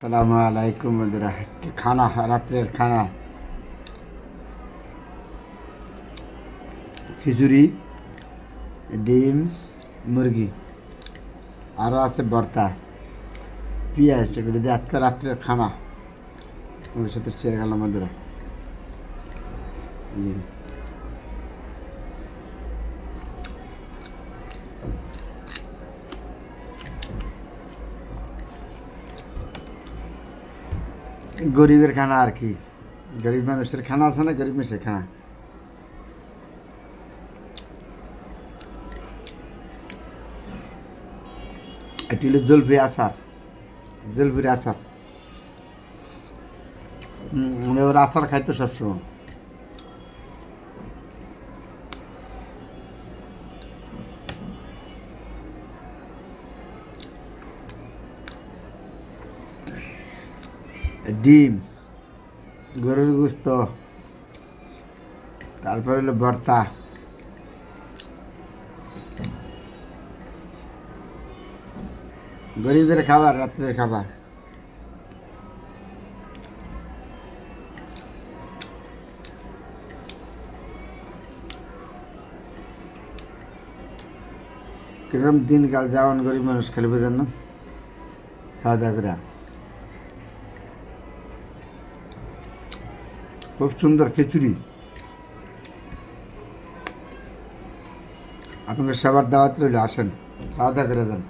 আসসালামু আলাইকুম বন্ধুরা। খানা, রাত্রের খানা খিচুড়ি, ডিম, মুরগি, আরও আছে ভর্তা, পেঁয়াজ, এগুলি দিয়ে আজকে রাত্রের খানা ওর সাথে শেয়ার গেলাম বন্ধুরা। গরিবের খানা আর কি, গরিব মানুষের খানা আছে না, গরিব মানুষের খানা। এটি হলো জলফি আচার, জলফির আচার। আমি ওর আচার খাইতো সবসময়। ডিম, গরুর গোস্ত, তারপরে হলো ভর্তা, গরিবের খাবার, রাত্রের খাবার। কিরকম দিনকাল যাওয়ান গরিব মানুষ খালি বোঝেন না, খাওয়া দাওয়া করে। খুব সুন্দর খিচুড়ি, আপনাকে সবার দাওয়াত রইল, আসেন খাওয়া দাওয়া করে যান।